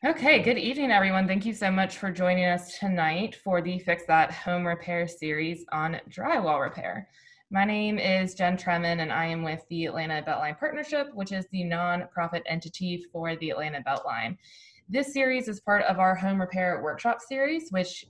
Okay, good evening, everyone. Thank you so much for joining us tonight for the Fix That Home Repair series on drywall repair. My name is Jen Tremon, and I am with the Atlanta Beltline Partnership, which is the nonprofit entity for the Atlanta Beltline. This series is part of our home repair workshop series, which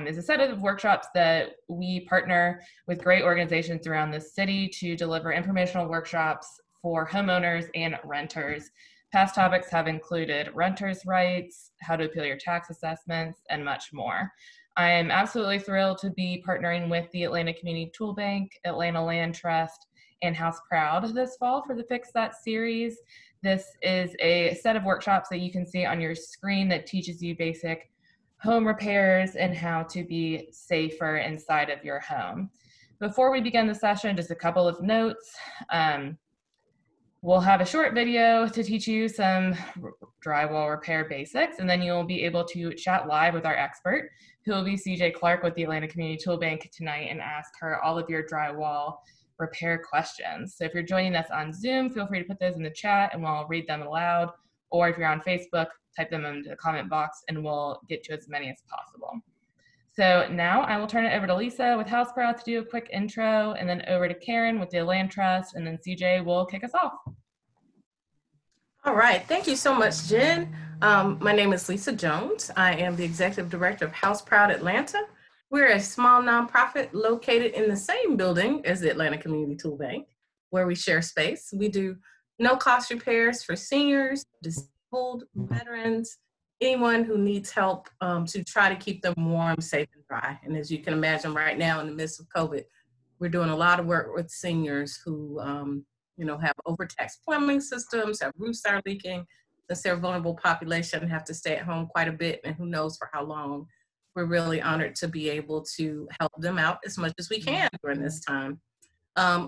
is a set of workshops that we partner with great organizations around the city to deliver informational workshops for homeowners and renters. Past topics have included renters' rights, how to appeal your tax assessments, and much more. I am absolutely thrilled to be partnering with the Atlanta Community Tool Bank, Atlanta Land Trust, and House Proud this fall for the Fix That series. This is a set of workshops that you can see on your screen that teaches you basic home repairs and how to be safer inside of your home. Before we begin the session, just a couple of notes. We'll have a short video to teach you some drywall repair basics, and then you'll be able to chat live with our expert, who will be CJ Clark with the Atlanta Community Tool Bank tonight, and ask her all of your drywall repair questions. So if you're joining us on Zoom, feel free to put those in the chat and we'll read them aloud. Or if you're on Facebook, type them into the comment box and we'll get to as many as possible. So now I will turn it over to Lisa with House Proud to do a quick intro, and then over to Karen with the Land Trust, and then CJ will kick us off. All right, thank you so much, Jen. My name is Lisa Jones. I am the Executive Director of House Proud Atlanta. We're a small nonprofit located in the same building as the Atlanta Community Tool Bank, where we share space. We do no-cost repairs for seniors, disabled, veterans, anyone who needs help to try to keep them warm, safe, and dry. And as you can imagine, right now in the midst of COVID, we're doing a lot of work with seniors who have overtaxed plumbing systems, have roofs that are leaking, since they're a vulnerable population, have to stay at home quite a bit, and who knows for how long. We're really honored to be able to help them out as much as we can during this time.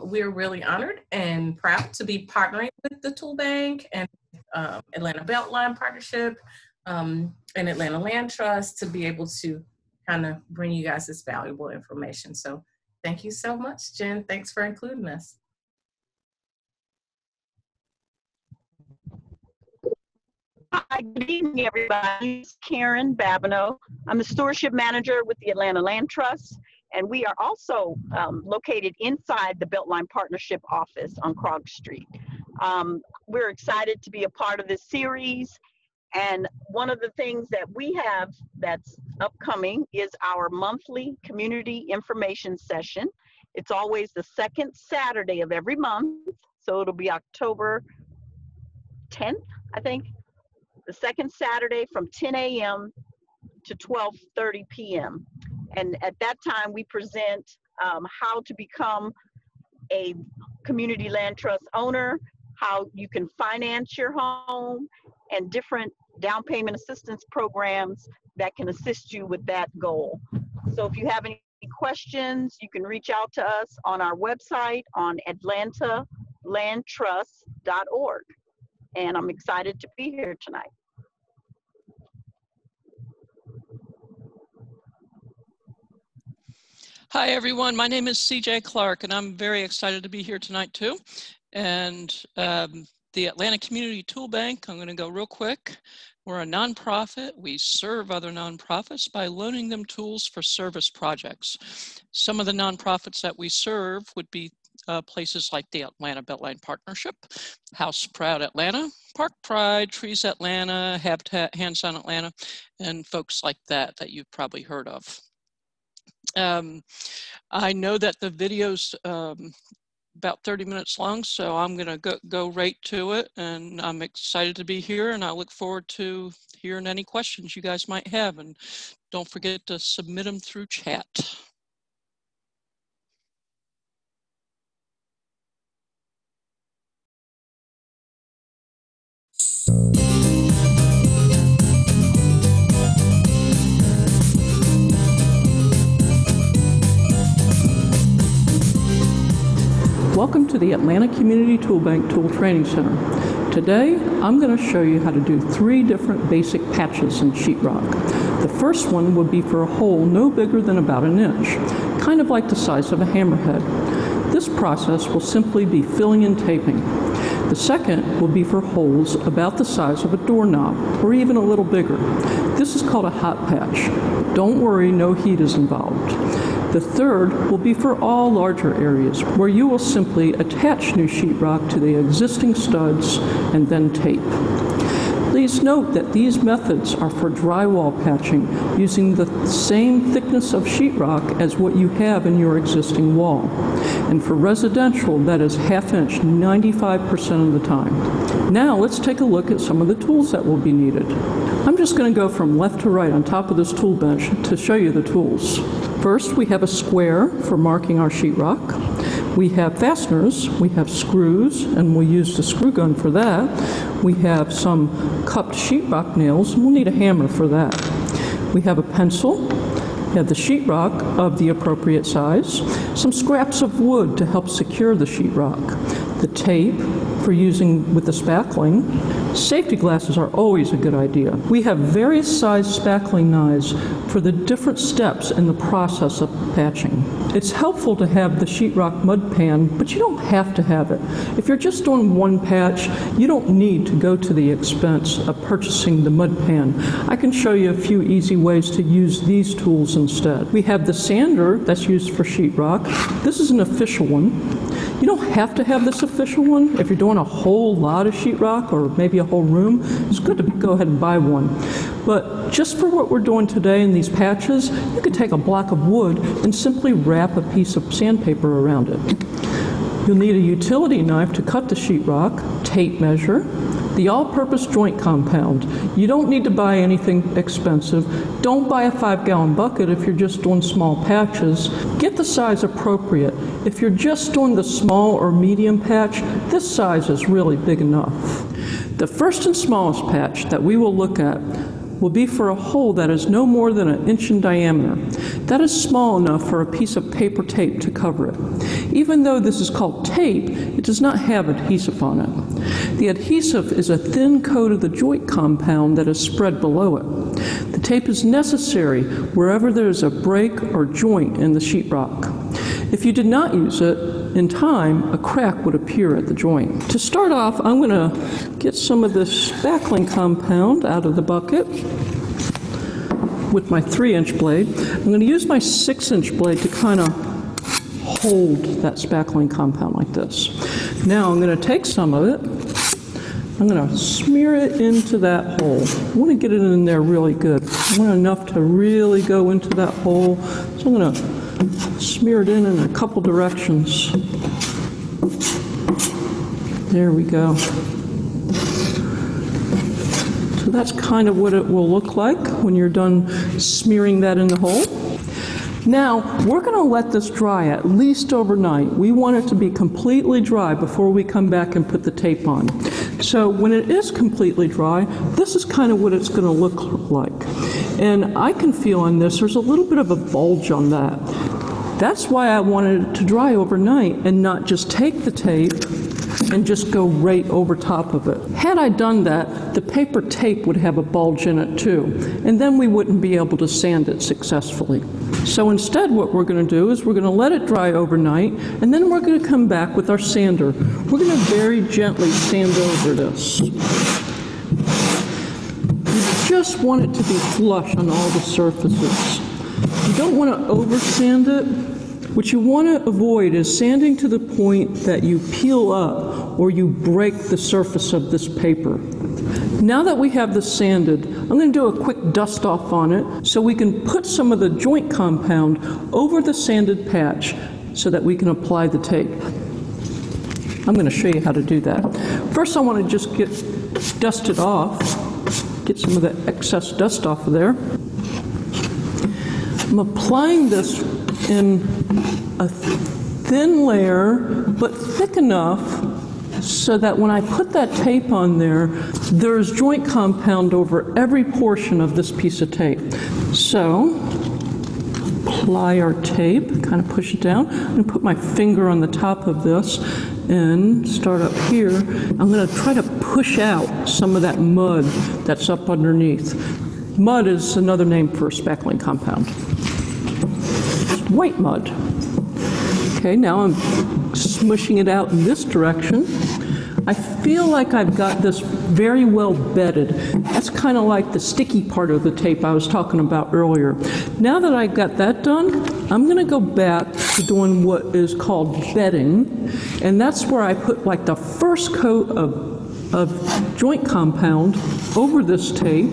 We're really honored and proud to be partnering with the Tool Bank and Atlanta Beltline Partnership and Atlanta Land Trust to be able to kind of bring you guys this valuable information. So thank you so much, Jen. Thanks for including us. Hi, good evening, everybody. It's Karen Babineau. I'm the Stewardship Manager with the Atlanta Land Trust, and we are also located inside the Beltline Partnership office on Krog Street. We're excited to be a part of this series, and one of the things that we have that's upcoming is our monthly community information session. It's always the second Saturday of every month, so it'll be October 10th, I think. The second Saturday from 10 a.m. to 12:30 p.m. And at that time, we present how to become a community land trust owner, how you can finance your home, and different down payment assistance programs that can assist you with that goal. So if you have any questions, you can reach out to us on our website on atlantalandtrust.org. And I'm excited to be here tonight. Hi, everyone. My name is CJ Clark, and I'm very excited to be here tonight, too. And the Atlanta Community Tool Bank, I'm going to go real quick. We're a nonprofit. We serve other nonprofits by loaning them tools for service projects. Some of the nonprofits that we serve would be places like the Atlanta Beltline Partnership, House Proud Atlanta, Park Pride, Trees Atlanta, Habitat Hands On Atlanta, and folks like that you've probably heard of. I know that the video's about 30 minutes long, so I'm going to go right to it, and I'm excited to be here, and I look forward to hearing any questions you guys might have, and don't forget to submit them through chat. Welcome to the Atlanta Community Tool Bank Tool Training Center. Today, I'm going to show you how to do 3 different basic patches in sheetrock. The first one would be for a hole no bigger than about an inch, kind of like the size of a hammerhead. This process will simply be filling and taping. The second will be for holes about the size of a doorknob, or even a little bigger. This is called a hot patch. Don't worry, no heat is involved. The third will be for all larger areas, where you will simply attach new sheetrock to the existing studs and then tape. Please note that these methods are for drywall patching using the same thickness of sheetrock as what you have in your existing wall. And for residential, that is 1/2 inch 95% of the time. Now let's take a look at some of the tools that will be needed. I'm just going to go from left to right on top of this tool bench to show you the tools. First, we have a square for marking our sheetrock. We have fasteners, we have screws, and we'll use the screw gun for that. We have some cupped sheetrock nails, and we'll need a hammer for that. We have a pencil, we have the sheetrock of the appropriate size, some scraps of wood to help secure the sheetrock, the tape for using with the spackling. Safety glasses are always a good idea. We have various size spackling knives for the different steps in the process of patching. It's helpful to have the sheetrock mud pan, but you don't have to have it. If you're just doing one patch, you don't need to go to the expense of purchasing the mud pan. I can show you a few easy ways to use these tools instead. We have the sander that's used for sheetrock. This is an official one. You don't have to have this official one. If you're doing a whole lot of sheetrock or maybe a whole room, it's good to go ahead and buy one. But just for what we're doing today in these patches, you could take a block of wood and simply wrap a piece of sandpaper around it. You'll need a utility knife to cut the sheetrock, tape measure, the all-purpose joint compound. You don't need to buy anything expensive. Don't buy a 5-gallon bucket if you're just doing small patches. Get the size appropriate. If you're just doing the small or medium patch, this size is really big enough. The first and smallest patch that we will look at will be for a hole that is no more than 1 inch in diameter. That is small enough for a piece of paper tape to cover it. Even though this is called tape, it does not have adhesive on it. The adhesive is a thin coat of the joint compound that is spread below it. The tape is necessary wherever there is a break or joint in the sheetrock. If you did not use it, in time, a crack would appear at the joint. To start off, I'm going to get some of this spackling compound out of the bucket with my 3-inch blade. I'm going to use my 6-inch blade to kind of hold that spackling compound like this. Now I'm going to take some of it. I'm going to smear it into that hole. I want to get it in there really good. I want enough to really go into that hole. So I'm going to smear it in a couple directions. There we go. So that's kind of what it will look like when you're done smearing that in the hole. Now, we're going to let this dry at least overnight. We want it to be completely dry before we come back and put the tape on. So when it is completely dry, this is kind of what it's going to look like. And I can feel on this, there's a little bit of a bulge on that. That's why I wanted it to dry overnight and not just take the tape and just go right over top of it. Had I done that, the paper tape would have a bulge in it too, and then we wouldn't be able to sand it successfully. So instead what we're going to do is we're going to let it dry overnight, and then we're going to come back with our sander. We're going to very gently sand over this. You just want it to be flush on all the surfaces. You don't want to over sand it. What you want to avoid is sanding to the point that you peel up or you break the surface of this paper. Now that we have this sanded, I'm going to do a quick dust off on it so we can put some of the joint compound over the sanded patch so that we can apply the tape. I'm going to show you how to do that. First I want to just dust it off, get some of the excess dust off of there. I'm applying this in a thin layer, but thick enough so that when I put that tape on there, there's joint compound over every portion of this piece of tape. So, apply our tape, kind of push it down, and put my finger on the top of this and start up here. I'm going to try to push out some of that mud that's up underneath. Mud is another name for spackling compound. White mud. Okay, now I'm smushing it out in this direction. I feel like I've got this very well bedded. That's kind of like the sticky part of the tape I was talking about earlier. Now that I got that done, I'm going to go back to doing what is called bedding, and that's where I put like the first coat of joint compound over this tape,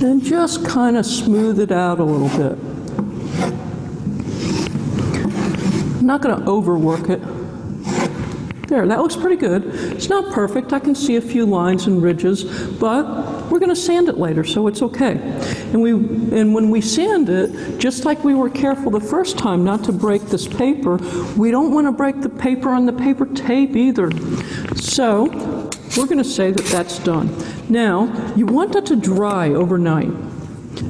and just kind of smooth it out a little bit. I'm not going to overwork it. There, that looks pretty good. It's not perfect. I can see a few lines and ridges, but we're going to sand it later, so it's okay. And when we sand it, just like we were careful the first time not to break this paper, we don't want to break the paper on the paper tape either. So we're going to say that that's done. Now, you want that to dry overnight.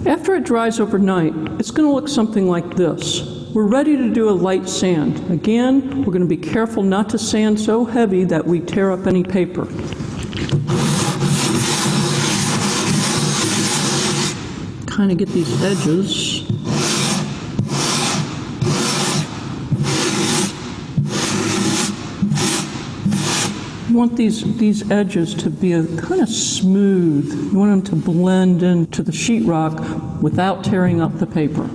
After it dries overnight, it's going to look something like this. We're ready to do a light sand. Again, we're going to be careful not to sand so heavy that we tear up any paper. Kind of get these edges. You want these edges to be kind of smooth. You want them to blend into the sheetrock without tearing up the paper.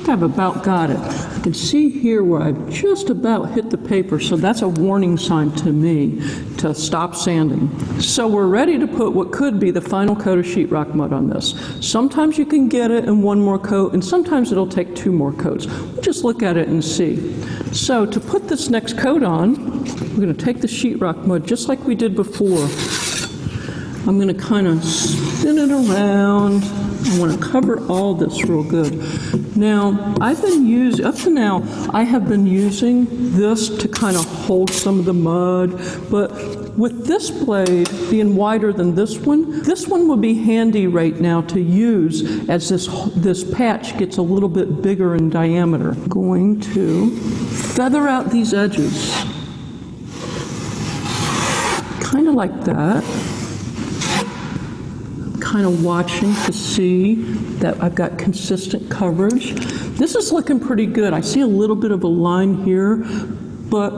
I've about got it. I can see here where I've just about hit the paper, so that's a warning sign to me to stop sanding. So we're ready to put what could be the final coat of sheetrock mud on this. Sometimes you can get it in one more coat, and sometimes it'll take 2 more coats. We'll just look at it and see. So to put this next coat on, we're going to take the sheetrock mud just like we did before. I'm going to kind of spin it around. I want to cover all this real good. Now, up to now, I have been using this to kind of hold some of the mud, but with this blade being wider than this one would be handy right now to use as this patch gets a little bit bigger in diameter. I'm going to feather out these edges, kind of like that. Kind of watching to see that I've got consistent coverage. This is looking pretty good. I see a little bit of a line here, but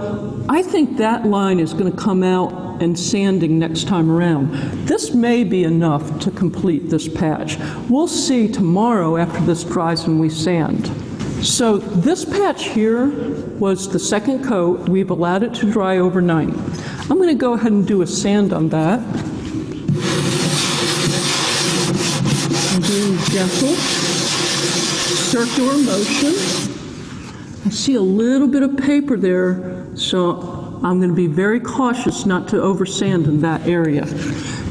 I think that line is going to come out and sanding next time around. This may be enough to complete this patch. We'll see tomorrow after this dries and we sand. So this patch here was the second coat. We've allowed it to dry overnight. I'm going to go ahead and do a sand on that. Gentle, circular motion. I see a little bit of paper there, so I'm going to be very cautious not to over sand in that area.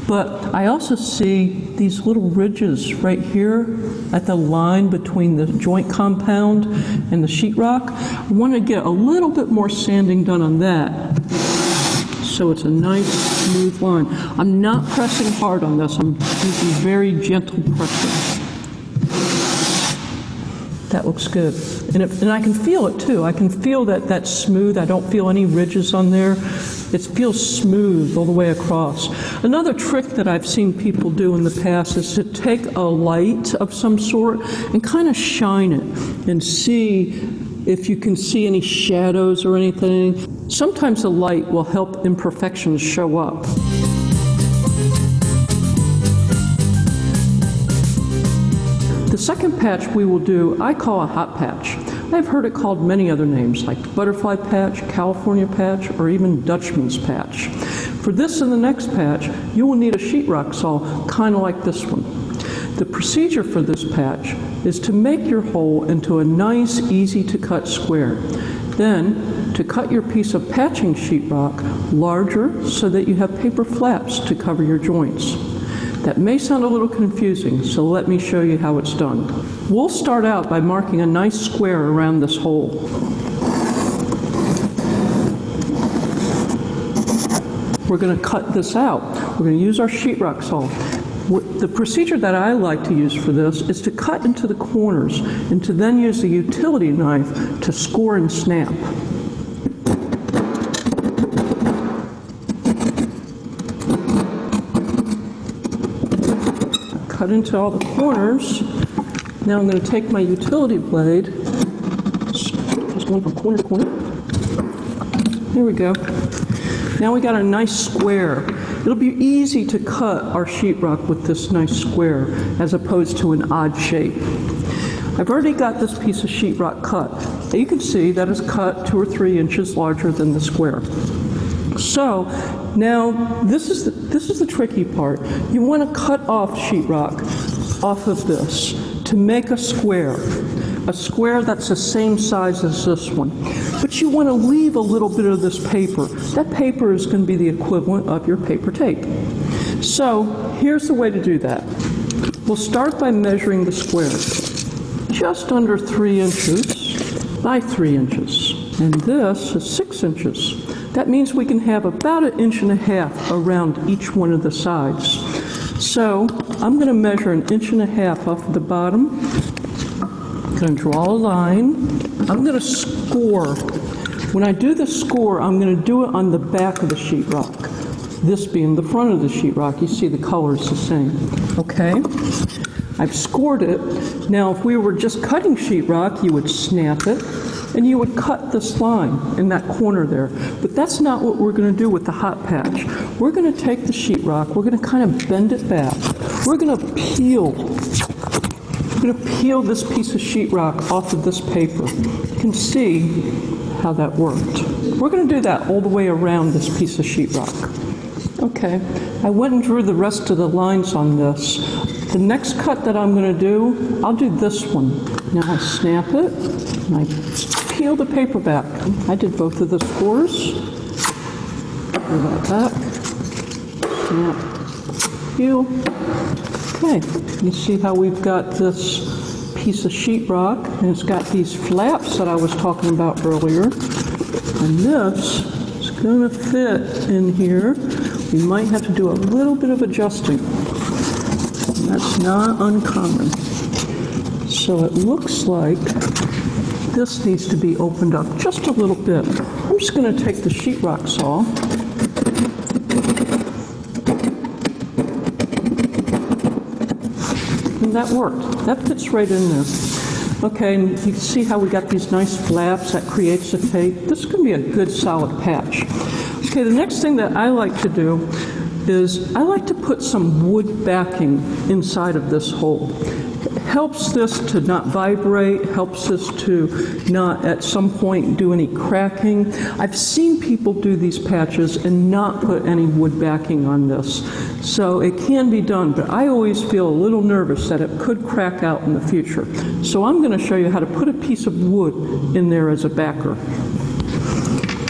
But I also see these little ridges right here at the line between the joint compound and the sheetrock. I want to get a little bit more sanding done on that, so it's a nice smooth line. I'm not pressing hard on this. I'm using very gentle pressure. That looks good. And I can feel it too. I can feel that that's smooth. I don't feel any ridges on there. It feels smooth all the way across. Another trick that I've seen people do in the past is to take a light of some sort and kind of shine it and see if you can see any shadows or anything. Sometimes the light will help imperfections show up. The second patch we will do, I call a hot patch. I've heard it called many other names like butterfly patch, California patch, or even Dutchman's patch. For this and the next patch, you will need a sheetrock saw kind of like this one. The procedure for this patch is to make your hole into a nice, easy to cut square. Then, to cut your piece of patching sheetrock larger so that you have paper flaps to cover your joints. That may sound a little confusing, so let me show you how it's done. We'll start out by marking a nice square around this hole. We're going to cut this out. We're going to use our sheetrock saw. The procedure that I like to use for this is to cut into the corners and to then use the utility knife to score and snap. Cut into all the corners. Now I'm going to take my utility blade, just going from corner to corner. Here we go. Now we got a nice square. It'll be easy to cut our sheetrock with this nice square as opposed to an odd shape. I've already got this piece of sheetrock cut. You can see that is cut 2 or 3 inches larger than the square. So now this is the tricky part. You want to cut off sheetrock off of this to make a square that's the same size as this one. But you want to leave a little bit of this paper. That paper is going to be the equivalent of your paper tape. So here's the way to do that. We'll start by measuring the square. Just under 3 inches by 3 inches. And this is 6 inches. That means we can have about 1.5 inches around each one of the sides. So I'm going to measure 1.5 inches off of the bottom. I'm going to draw a line. I'm going to score. When I do the score, I'm going to do it on the back of the sheetrock. This being the front of the sheetrock. You see the color is the same. Okay? I've scored it. Now, if we were just cutting sheetrock, you would snap it, and you would cut this line in that corner there. But that's not what we're going to do with the hot patch. We're going to take the sheetrock, we're going to kind of bend it back. We're going to peel this piece of sheetrock off of this paper. You can see how that worked. We're going to do that all the way around this piece of sheetrock. Okay, I went and drew the rest of the lines on this. The next cut that I'm going to do, I'll do this one. Now I snap it, and I peel the paper back. I did both of the scores. Peel that back. Snap, peel. Okay, you see how we've got this piece of sheetrock, and it's got these flaps that I was talking about earlier. And this is going to fit in here. We might have to do a little bit of adjusting. That's not uncommon. So it looks like this needs to be opened up just a little bit. I'm just going to take the sheetrock saw. And that worked. That fits right in there. Okay, and you can see how we got these nice flaps that creates the tape. This is going to be a good solid patch. Okay, the next thing that I like to do is I like to put some wood backing inside of this hole. It helps this to not vibrate, helps this to not at some point do any cracking. I've seen people do these patches and not put any wood backing on this. So it can be done, but I always feel a little nervous that it could crack out in the future. So I'm going to show you how to put a piece of wood in there as a backer.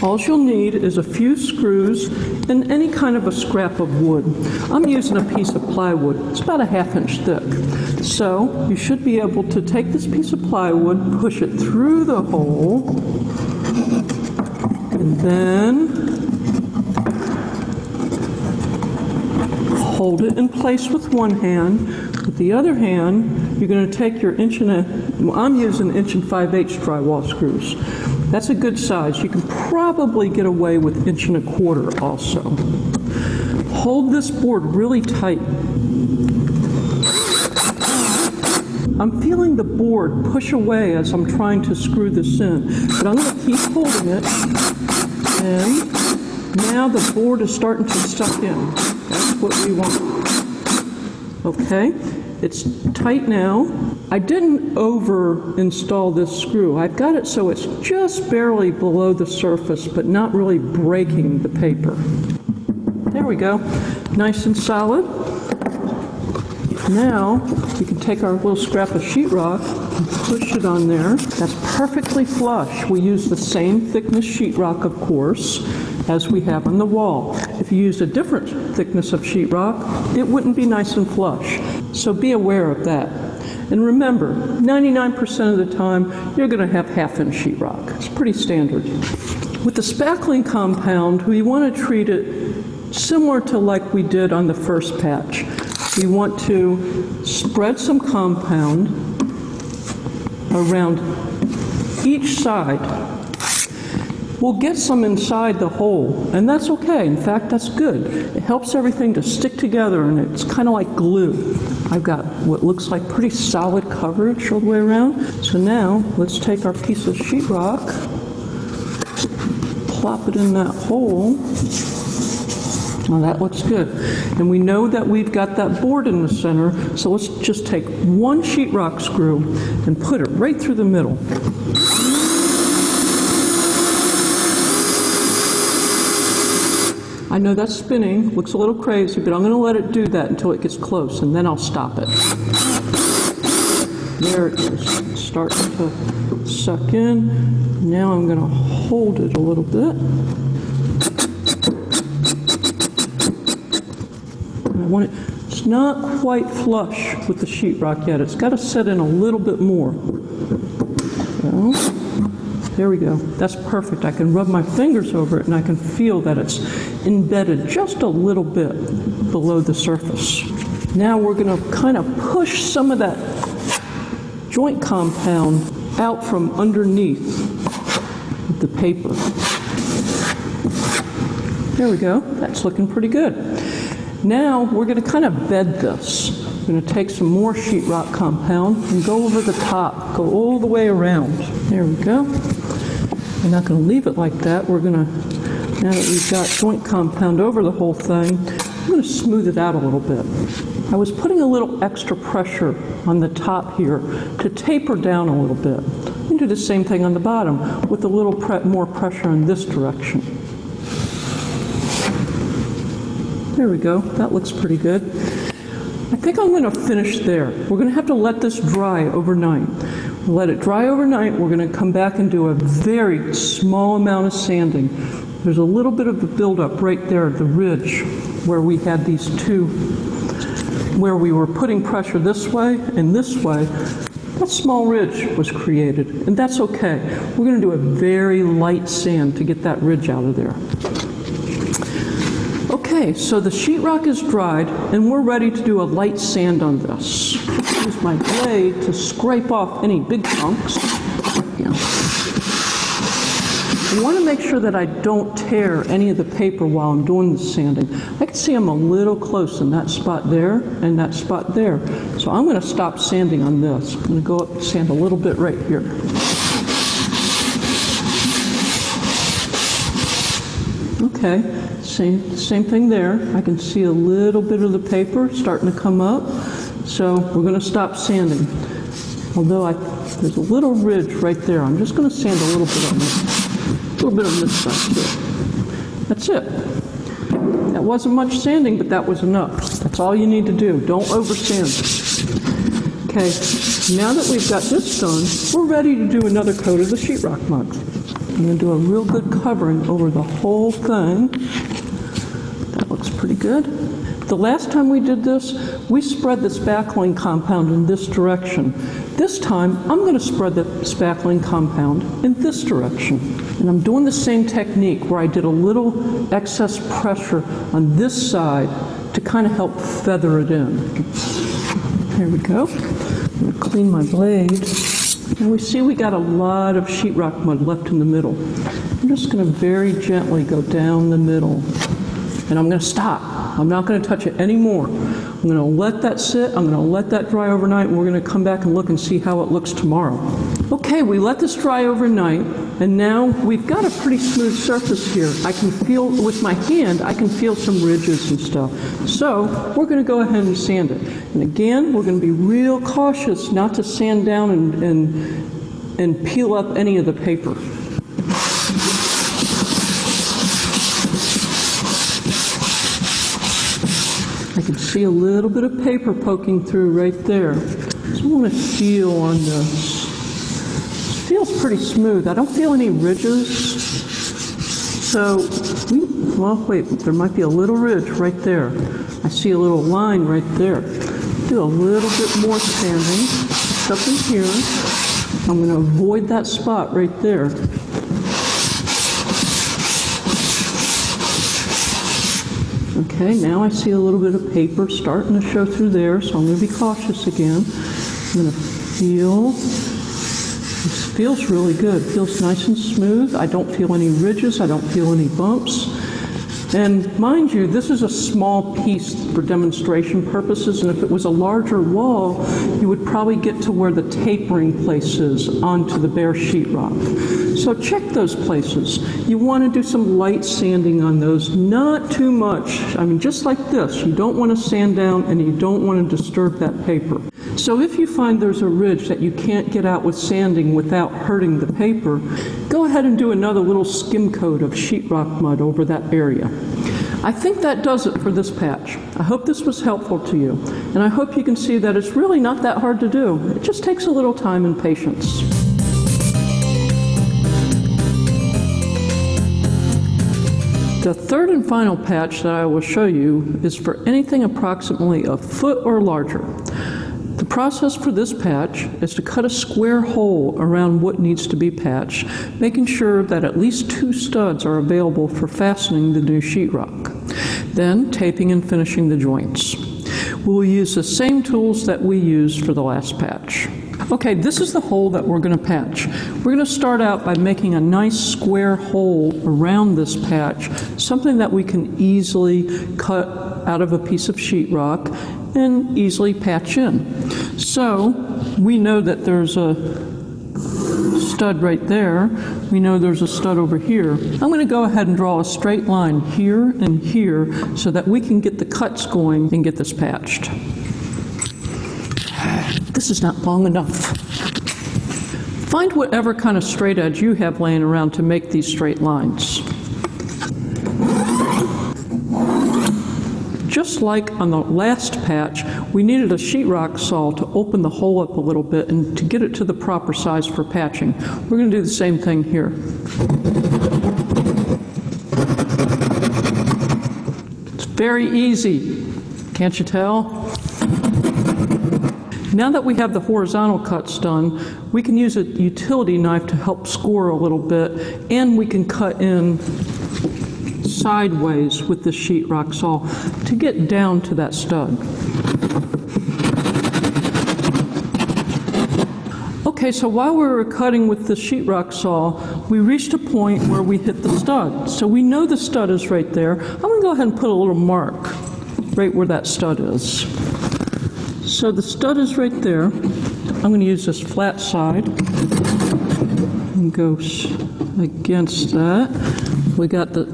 All you'll need is a few screws and any kind of a scrap of wood. I'm using a piece of plywood. It's about 1/2 inch thick. So you should be able to take this piece of plywood, push it through the hole, and then hold it in place with one hand. With the other hand, you're going to take your I'm using 1 5/8 drywall screws. That's a good size. You can probably get away with 1 1/4 also. Hold this board really tight. I'm feeling the board push away as I'm trying to screw this in, but I'm going to keep holding it, and now the board is starting to suck in. That's what we want. Okay, it's tight now. I didn't over install this screw. I've got it so it's just barely below the surface, but not really breaking the paper. There we go, nice and solid. Now we can take our little scrap of sheetrock and push it on there. That's perfectly flush. We use the same thickness sheetrock, of course, as we have on the wall. If you used a different thickness of sheetrock, it wouldn't be nice and flush. So be aware of that. And remember, 99% of the time, you're going to have 1/2 inch sheetrock. It's pretty standard. With the spackling compound, we want to treat it similar to like we did on the first patch. We want to spread some compound around each side. We'll get some inside the hole, and that's okay. In fact, that's good. It helps everything to stick together, and it's kind of like glue. I've got what looks like pretty solid coverage all the way around. So now let's take our piece of sheetrock, plop it in that hole. Now that looks good. And we know that we've got that board in the center, so let's just take one sheetrock screw and put it right through the middle. I know that's spinning, looks a little crazy, but I'm going to let it do that until it gets close, and then I'll stop it. There it is. It's starting to suck in. Now I'm going to hold it a little bit. I want it, it's not quite flush with the sheetrock yet. It's got to set in a little bit more. So, there we go. That's perfect. I can rub my fingers over it and I can feel that it's embedded just a little bit below the surface. Now we're going to kind of push some of that joint compound out from underneath the paper. There we go. That's looking pretty good. Now we're going to kind of bed this. We're going to take some more sheetrock compound and go over the top, go all the way around. There we go. We're not going to leave it like that. We're going to, now that we've got joint compound over the whole thing, I'm going to smooth it out a little bit. I was putting a little extra pressure on the top here to taper down a little bit. And do the same thing on the bottom with a little more pressure in this direction. There we go. That looks pretty good. I think I'm going to finish there. We're going to have to let this dry overnight. We'll let it dry overnight. We're going to come back and do a very small amount of sanding. There's a little bit of the buildup right there at the ridge where we had these two, where we were putting pressure this way and this way. That small ridge was created, and that's okay. We're going to do a very light sand to get that ridge out of there. Okay, so the sheetrock is dried, and we're ready to do a light sand on this. Use my blade to scrape off any big chunks. Yeah. I want to make sure that I don't tear any of the paper while I'm doing the sanding. I can see I'm a little close in that spot there and that spot there. So I'm going to stop sanding on this. I'm going to go up and sand a little bit right here. Okay. Same thing there. I can see a little bit of the paper starting to come up. So we're going to stop sanding. Although there's a little ridge right there. I'm just going to sand a little bit on this. A little bit on this side too. That's it. That wasn't much sanding, but that was enough. That's all you need to do. Don't over sand. Okay, now that we've got this done, we're ready to do another coat of the sheetrock mud. I'm going to do a real good covering over the whole thing. That looks pretty good. The last time we did this, we spread the spackling compound in this direction. This time, I'm going to spread the spackling compound in this direction. And I'm doing the same technique where I did a little excess pressure on this side to kind of help feather it in. There we go. I'm going to clean my blade. And we see we got a lot of sheetrock mud left in the middle. I'm just going to very gently go down the middle. And I'm going to stop. I'm not going to touch it anymore. I'm going to let that sit. I'm going to let that dry overnight, and we're going to come back and look and see how it looks tomorrow. Okay, we let this dry overnight, and now we've got a pretty smooth surface here. I can feel, with my hand, I can feel some ridges and stuff. So we're going to go ahead and sand it. And again, we're going to be real cautious not to sand down and peel up any of the paper. I can see a little bit of paper poking through right there. So I want to feel on this. It feels pretty smooth. I don't feel any ridges. So, well, wait, there might be a little ridge right there. I see a little line right there. Do a little bit more sanding. Up in here. I'm going to avoid that spot right there. Okay, now I see a little bit of paper starting to show through there, so I'm going to be cautious again. I'm going to feel, this feels really good. It feels nice and smooth. I don't feel any ridges. I don't feel any bumps. And mind you, this is a small piece for demonstration purposes, and if it was a larger wall, you would probably get to where the tapering place is onto the bare sheetrock. So check those places. You want to do some light sanding on those, not too much. I mean, just like this, you don't want to sand down and you don't want to disturb that paper. So if you find there's a ridge that you can't get out with sanding without hurting the paper, go ahead and do another little skim coat of sheetrock mud over that area. I think that does it for this patch. I hope this was helpful to you, and I hope you can see that it's really not that hard to do. It just takes a little time and patience. The third and final patch that I will show you is for anything approximately a foot or larger. The process for this patch is to cut a square hole around what needs to be patched, making sure that at least 2 studs are available for fastening the new sheetrock. Then taping and finishing the joints. We'll use the same tools that we used for the last patch. Okay, this is the hole that we're going to patch. We're going to start out by making a nice square hole around this patch, something that we can easily cut out of a piece of sheetrock and easily patch in. So we know that there's a stud right there. We know there's a stud over here. I'm going to go ahead and draw a straight line here and here so that we can get the cuts going and get this patched. This is not long enough. Find whatever kind of straight edge you have laying around to make these straight lines. Just like on the last patch, we needed a sheetrock saw to open the hole up a little bit and to get it to the proper size for patching. We're going to do the same thing here. It's very easy, can't you tell? Now that we have the horizontal cuts done, we can use a utility knife to help score a little bit, and we can cut in sideways with the sheetrock saw to get down to that stud. Okay, so while we were cutting with the sheetrock saw, we reached a point where we hit the stud. So we know the stud is right there. I'm going to go ahead and put a little mark right where that stud is. So the stud is right there. I'm going to use this flat side and go against that. We got the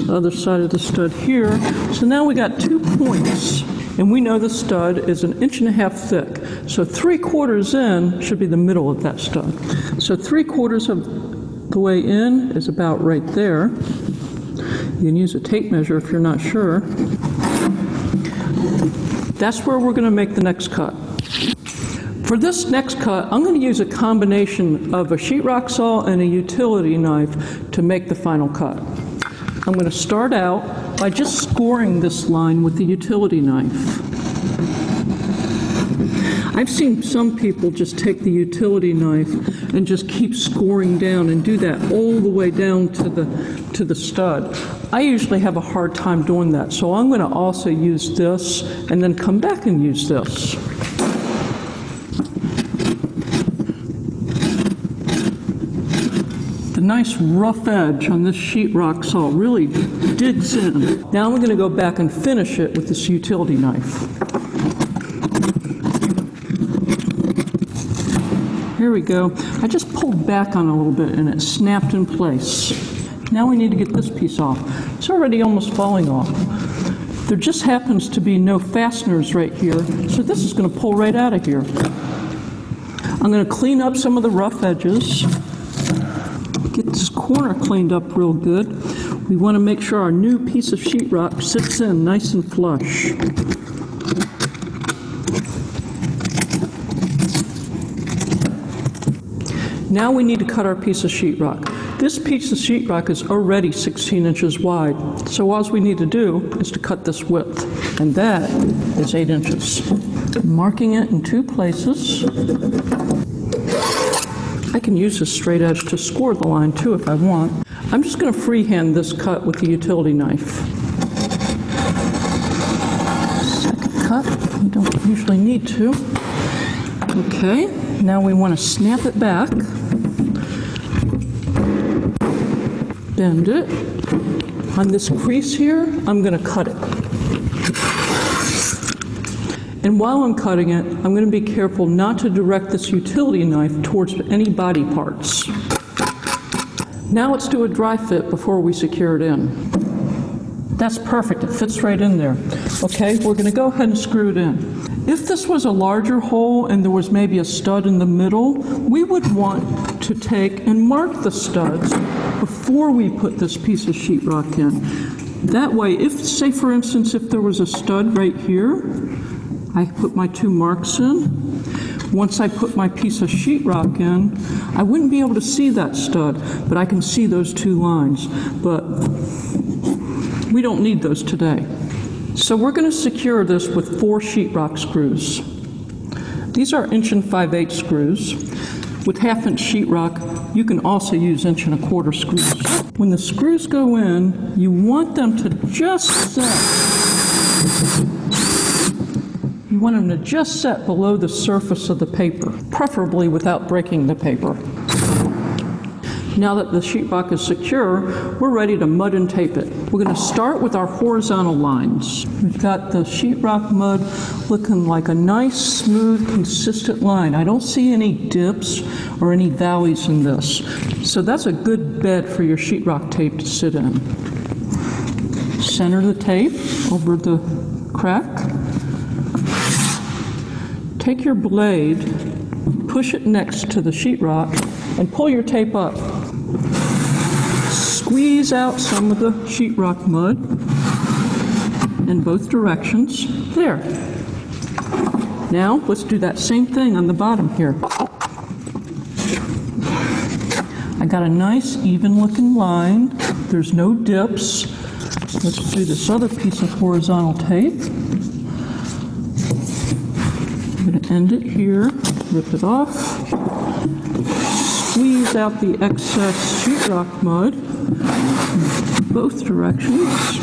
other side of the stud here. So now we got 2 points, and we know the stud is 1.5 inches thick. So 3/4 in should be the middle of that stud. So 3/4 of the way in is about right there. You can use a tape measure if you're not sure. That's where we're going to make the next cut. For this next cut, I'm going to use a combination of a sheetrock saw and a utility knife to make the final cut. I'm going to start out by just scoring this line with the utility knife. I've seen some people just take the utility knife and just keep scoring down and do that all the way down to the stud. I usually have a hard time doing that, so I'm going to also use this and then come back and use this. The nice rough edge on this sheetrock saw really digs in. Now I'm going to go back and finish it with this utility knife. Here we go. I just pulled back on it a little bit and it snapped in place. Now we need to get this piece off. It's already almost falling off. There just happens to be no fasteners right here, so this is going to pull right out of here. I'm going to clean up some of the rough edges. Get this corner cleaned up real good. We want to make sure our new piece of sheetrock sits in nice and flush. Now we need to cut our piece of sheetrock. This piece of sheetrock is already 16 inches wide, so all we need to do is to cut this width, and that is 8 inches. Marking it in 2 places. I can use this straight edge to score the line too if I want. I'm just going to freehand this cut with the utility knife. Second cut, you don't usually need to. Okay, now we want to snap it back. Bend it, On this crease here, I'm going to cut it. And while I'm cutting it, I'm going to be careful not to direct this utility knife towards any body parts. Now let's do a dry fit before we secure it in. That's perfect, it fits right in there. Okay, we're going to go ahead and screw it in. If this was a larger hole and there was maybe a stud in the middle, we would want to take and mark the studs before we put this piece of sheetrock in. That way, if, say for instance, if there was a stud right here, I put my 2 marks in. Once I put my piece of sheetrock in, I wouldn't be able to see that stud, but I can see those 2 lines. But we don't need those today. So we're going to secure this with 4 sheetrock screws. These are 1 5/8" screws. With 1/2" sheetrock, you can also use 1 1/4" screws. When the screws go in, you want them to just set. You want them to just set below the surface of the paper, preferably without breaking the paper. Now that the sheetrock is secure, we're ready to mud and tape it. We're going to start with our horizontal lines. We've got the sheetrock mud looking like a nice, smooth, consistent line. I don't see any dips or any valleys in this. So that's a good bed for your sheetrock tape to sit in. Center the tape over the crack. Take your blade, push it next to the sheetrock, and pull your tape up. Squeeze out some of the sheetrock mud in both directions. There. Now, let's do that same thing on the bottom here. I got a nice, even-looking line. There's no dips. Let's do this other piece of horizontal tape. I'm going to end it here, rip it off. Squeeze out the excess sheetrock mud in both directions.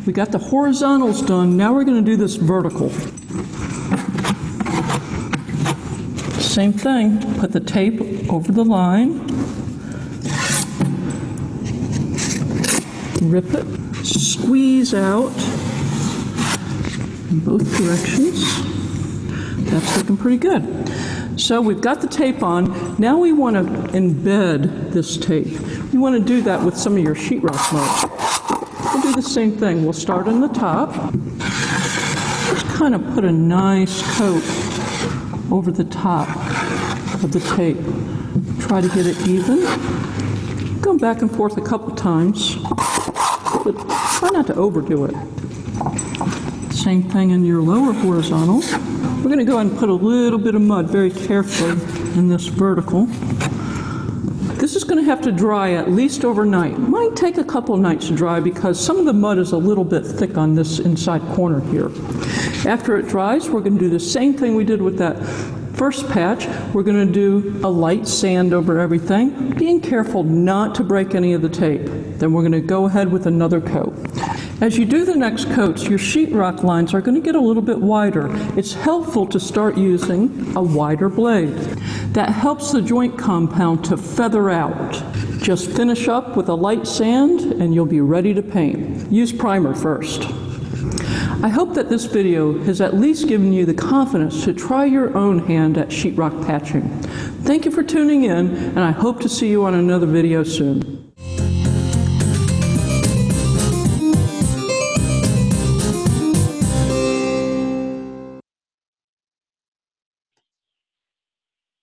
We got the horizontals done. Now we're going to do this vertical. Same thing. Put the tape over the line. Rip it. Squeeze out in both directions. That's looking pretty good. So we've got the tape on. Now we want to embed this tape. You want to do that with some of your sheetrock mud. We'll do the same thing. We'll start on the top. Just kind of put a nice coat over the top of the tape. Try to get it even. Go back and forth a couple times, but try not to overdo it. Same thing in your lower horizontal. We're going to go ahead and put a little bit of mud very carefully in this vertical. This is going to have to dry at least overnight. It might take a couple nights to dry because some of the mud is a little bit thick on this inside corner here. After it dries, we're going to do the same thing we did with that first patch. We're going to do a light sand over everything, being careful not to break any of the tape. Then we're going to go ahead with another coat. As you do the next coats, your sheetrock lines are going to get a little bit wider. It's helpful to start using a wider blade. That helps the joint compound to feather out. Just finish up with a light sand and you'll be ready to paint. Use primer first. I hope that this video has at least given you the confidence to try your own hand at sheetrock patching. Thank you for tuning in, and I hope to see you on another video soon.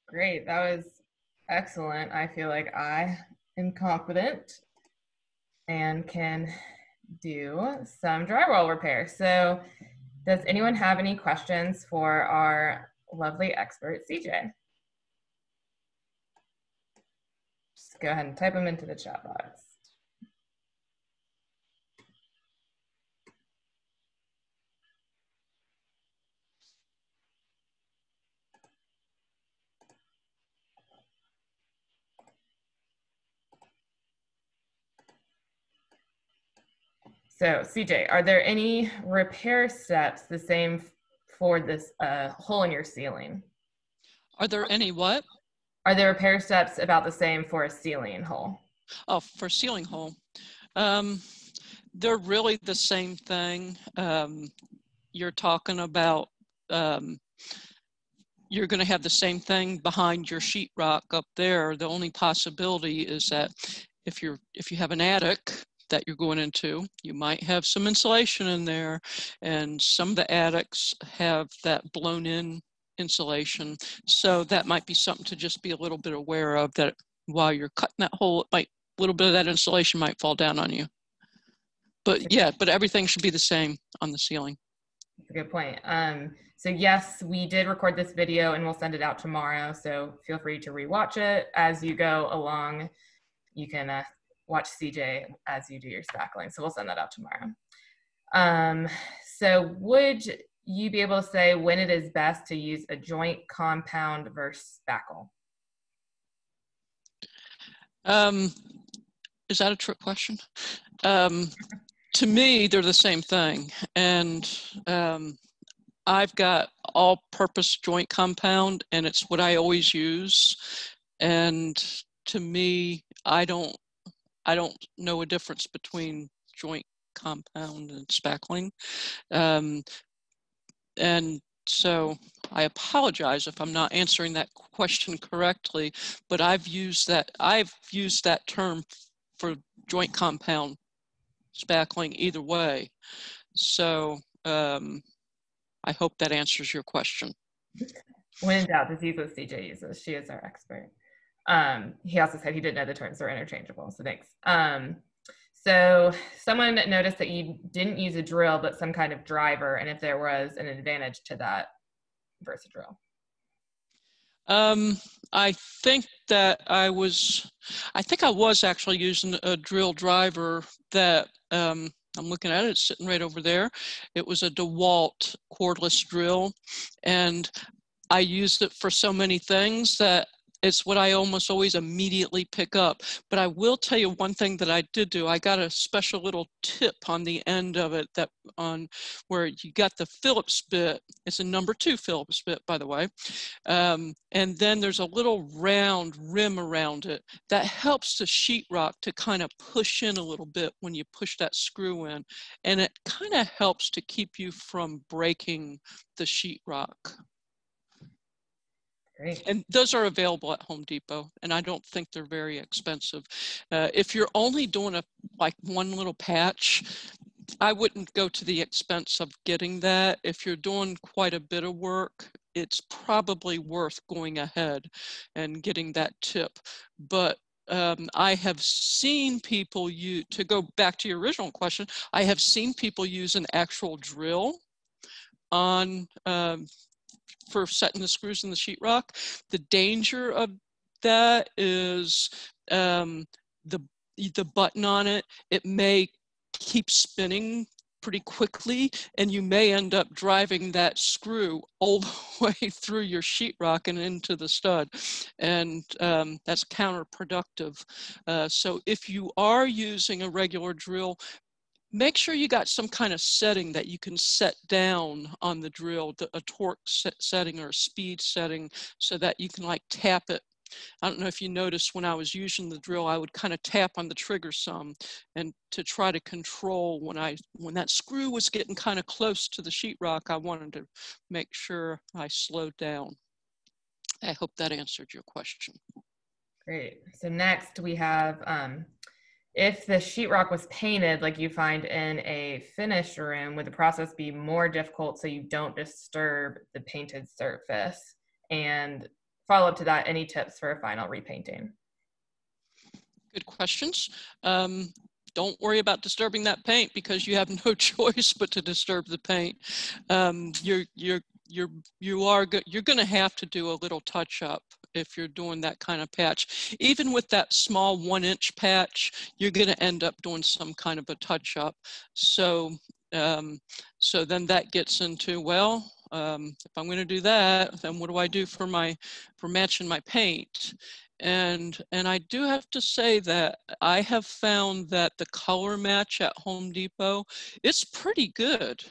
Great, that was excellent. I feel like I am confident and can do some drywall repair. So does anyone have any questions for our lovely expert, CJ? Just go ahead and type them into the chat box. So CJ, are there any repair steps the same for this hole in your ceiling? Are there any what? Are there repair steps about the same for a ceiling hole? Oh, for ceiling hole. they're really the same thing. You're talking about, you're going to have the same thing behind your sheetrock up there. The only possibility is that if you have an attic that you're going into, you might have some insulation in there, and some of the attics have that blown in insulation. So that might be something to just be a little bit aware of, that while you're cutting that hole, a little bit of that insulation might fall down on you. But yeah, but everything should be the same on the ceiling. That's a good point. So yes, we did record this video and we'll send it out tomorrow. So feel free to rewatch it as you go along. You can watch CJ as you do your spackling. So we'll send that out tomorrow. So would you be able to say when it is best to use a joint compound versus spackle? Is that a trick question? To me, they're the same thing. And I've got all-purpose joint compound, and it's what I always use. And to me, I don't know a difference between joint compound and spackling. And so I apologize if I'm not answering that question correctly, but I've used that term for joint compound spackling either way. So I hope that answers your question. When in doubt, just use what CJ uses. She is our expert. He also said he didn't know the terms are interchangeable, so thanks. So someone noticed that you didn't use a drill, but some kind of driver, and if there was an advantage to that versus a drill. I think I was actually using a drill driver that, I'm looking at it, it's sitting right over there. It was a DeWalt cordless drill, and I used it for so many things that it's what I almost always immediately pick up. But I will tell you one thing that I did do. I got a special little tip on the end of it, that on where you got the Phillips bit. It's a number 2 Phillips bit, by the way. And then there's a little round rim around it that helps the sheetrock to kind of push in a little bit when you push that screw in. And it kind of helps to keep you from breaking the sheetrock. Great. And those are available at Home Depot, and I don't think they're very expensive. If you're only doing one little patch, I wouldn't go to the expense of getting that. If you're doing quite a bit of work, it's probably worth going ahead and getting that tip. But I have seen people use, to go back to your original question, I have seen people use an actual drill on for setting the screws in the sheetrock. The danger of that is the button on it. It may keep spinning pretty quickly, and you may end up driving that screw all the way through your sheetrock and into the stud, and that's counterproductive. So if you are using a regular drill, make sure you got some kind of setting that you can set down on the drill, a torque setting or a speed setting, so that you can tap it. I don't know if you noticed when I was using the drill, I would kind of tap on the trigger some, and to try to control when that screw was getting kind of close to the sheetrock, I wanted to make sure I slowed down. I hope that answered your question. Great. So next we have, if the sheetrock was painted like you find in a finished room, would the process be more difficult so you don't disturb the painted surface? And follow up to that, any tips for a final repainting? Good questions. Don't worry about disturbing that paint, because you have no choice but to disturb the paint. You're going to have to do a little touch up if you're doing that kind of patch. Even with that small 1-inch patch, you're going to end up doing some kind of a touch up. So so then that gets into, well, if I'm going to do that, then what do I do for matching my paint? And I do have to say that I have found that the color match at Home Depot, it's pretty good.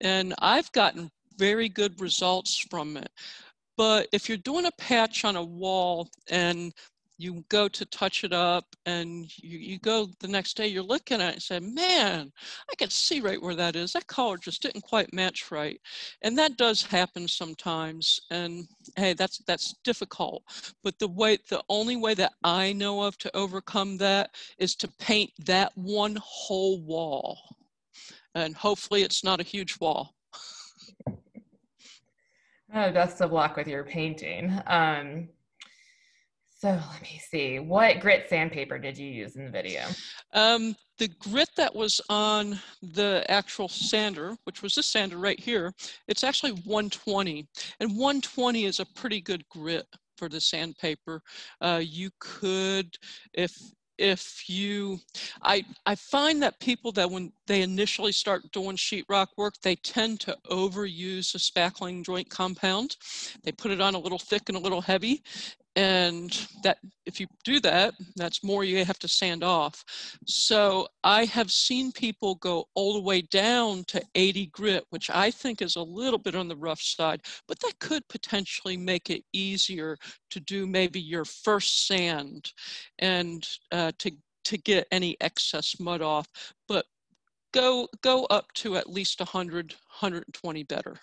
And I've gotten very good results from it. But if you're doing a patch on a wall and you go to touch it up, and you go the next day, you're looking at it and say, man, I can see right where that is. That color just didn't quite match right. And that does happen sometimes. And hey, that's difficult. But the only way that I know of to overcome that is to paint that one whole wall. And hopefully it's not a huge wall. Oh, best of luck with your painting. So let me see. What grit sandpaper did you use in the video? The grit that was on the actual sander, which was this sander right here, it's actually 120. And 120 is a pretty good grit for the sandpaper. You could, I find that people that when they initially start doing sheetrock work, they tend to overuse the spackling joint compound. They put it on a little thick and a little heavy. And that, if you do that, that's more you have to sand off. So I have seen people go all the way down to 80 grit, which I think is a little bit on the rough side, but that could potentially make it easier to do maybe your first sand and to get any excess mud off. But go up to at least 100, 120 better.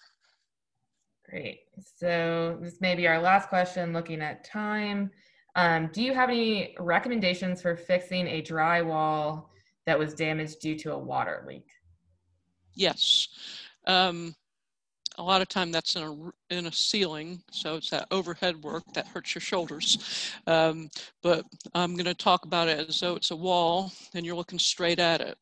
Great. So this may be our last question, looking at time. Do you have any recommendations for fixing a drywall that was damaged due to a water leak? Yes. A lot of time that's in a ceiling, so it's that overhead work that hurts your shoulders. But I'm going to talk about it as though it's a wall and you're looking straight at it.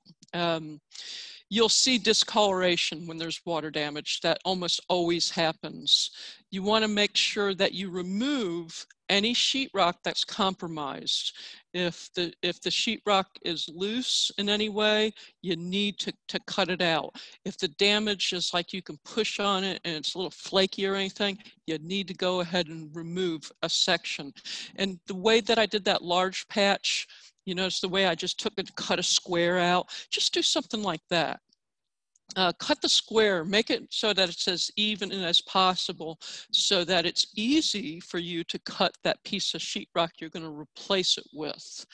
You'll see discoloration when there's water damage. That almost always happens. You want to make sure that you remove any sheetrock that's compromised. If the sheetrock is loose in any way, you need to cut it out. If the damage is like you can push on it and it's a little flaky or anything, you need to go ahead and remove a section. And the way that I did that large patch, you notice the way I just took it, cut a square out. Just do something like that. Cut the square, make it so that it's as even as possible so that it's easy for you to cut that piece of sheetrock you're going to replace it with.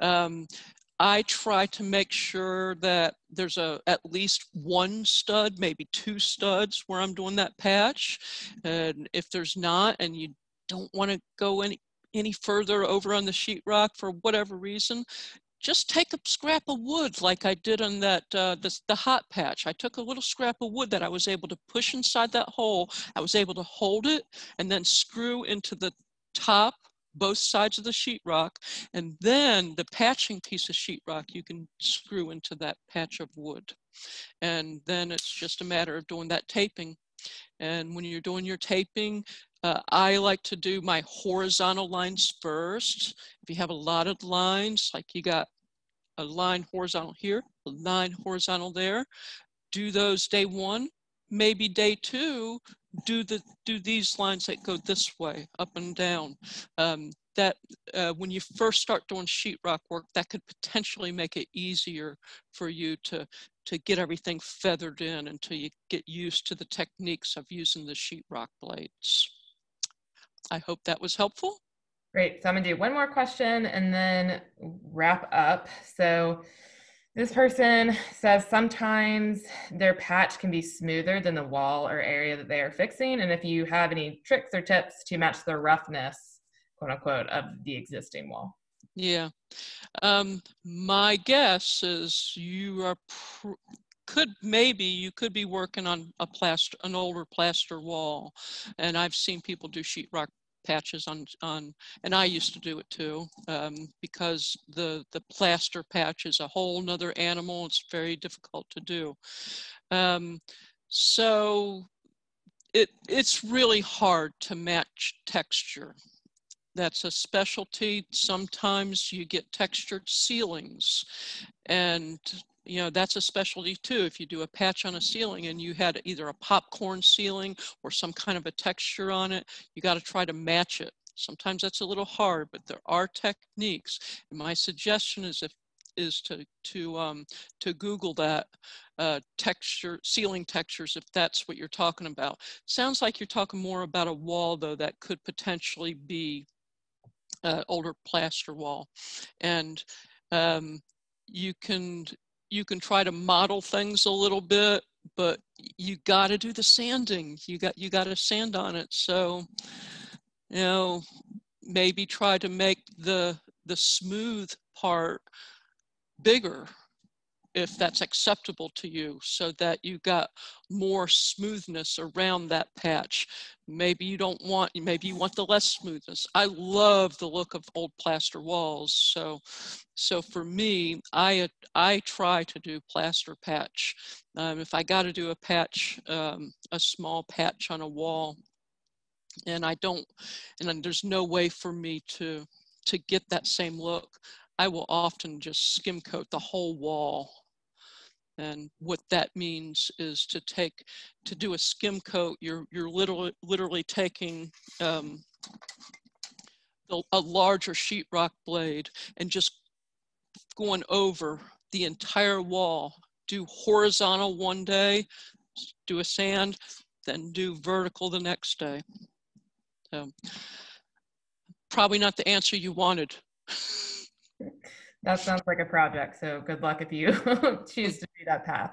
I try to make sure that there's at least one stud, maybe two studs where I'm doing that patch. And if there's not, and you don't want to go any further over on the sheetrock for whatever reason, just take a scrap of wood like I did on that the hot patch. I took a little scrap of wood that I was able to push inside that hole. I was able to hold it and then screw into the top, both sides of the sheetrock, and then the patching piece of sheetrock you can screw into that patch of wood. And then it's just a matter of doing that taping. And when you're doing your taping, I like to do my horizontal lines first. If you have a lot of lines, like you got a line horizontal here, a line horizontal there, do those day one. Maybe day two, do these lines that go this way, up and down. When you first start doing sheetrock work, that could potentially make it easier for you to get everything feathered in until you get used to the techniques of using the sheetrock blades. I hope that was helpful. Great. So I'm going to do one more question and then wrap up. So this person says sometimes their patch can be smoother than the wall or area that they are fixing. And if you have any tricks or tips to match the roughness, quote unquote, of the existing wall. Yeah. My guess is you could be working on an older plaster wall. And I've seen people do sheetrock patches on, and I used to do it too, because the plaster patch is a whole nother animal. It's very difficult to do. So it's really hard to match texture. That's a specialty. Sometimes you get textured ceilings, and you know, that's a specialty too. If you do a patch on a ceiling and you had either a popcorn ceiling or some kind of a texture on it, you got to try to match it. Sometimes that's a little hard, but there are techniques. And my suggestion is to Google that ceiling textures, if that's what you're talking about. Sounds like you're talking more about a wall though that could potentially be older plaster wall. And you can try to model things a little bit, but you got to do the sanding. You got to sand on it. So, you know, maybe try to make the smooth part bigger, if that's acceptable to you, so that you got more smoothness around that patch. Maybe you want the less smoothness. I love the look of old plaster walls. So for me, I try to do plaster patch. If I got to do a patch, a small patch on a wall, and there's no way for me to get that same look, I will often just skim coat the whole wall. And what that means is to do a skim coat, you're literally taking a larger sheetrock blade and just going over the entire wall. Do horizontal one day, do a sand, then do vertical the next day. So, probably not the answer you wanted. That sounds like a project, so good luck if you choose to do that path.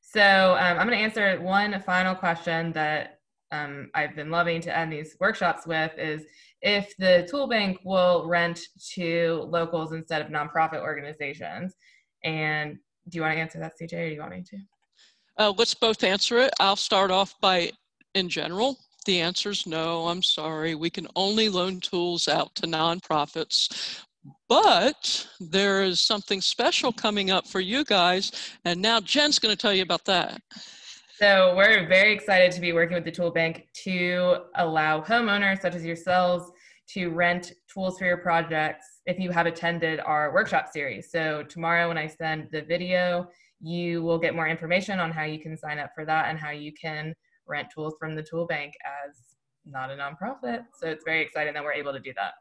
So I'm going to answer one final question that I've been loving to end these workshops with, is if the tool bank will rent to locals instead of nonprofit organizations. And do you want to answer that, CJ, or do you want me to? Let's both answer it. I'll start off by, in general, the answer is no. I'm sorry. We can only loan tools out to nonprofits. But there is something special coming up for you guys, and now Jen's going to tell you about that. So we're very excited to be working with the Tool Bank to allow homeowners such as yourselves to rent tools for your projects if you have attended our workshop series. So tomorrow when I send the video, you will get more information on how you can sign up for that and how you can rent tools from the Tool Bank as not a nonprofit. So it's very exciting that we're able to do that.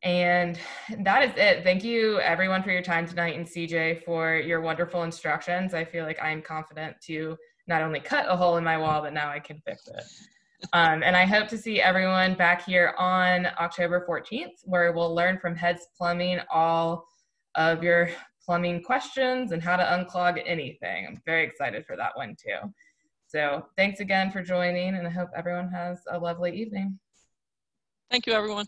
And that is it. Thank you everyone for your time tonight, and CJ for your wonderful instructions. I feel like I'm confident to not only cut a hole in my wall, but now I can fix it. And I hope to see everyone back here on October 14th, where we'll learn from Heads Plumbing all of your plumbing questions and how to unclog anything. I'm very excited for that one too. So thanks again for joining, and I hope everyone has a lovely evening. Thank you, everyone.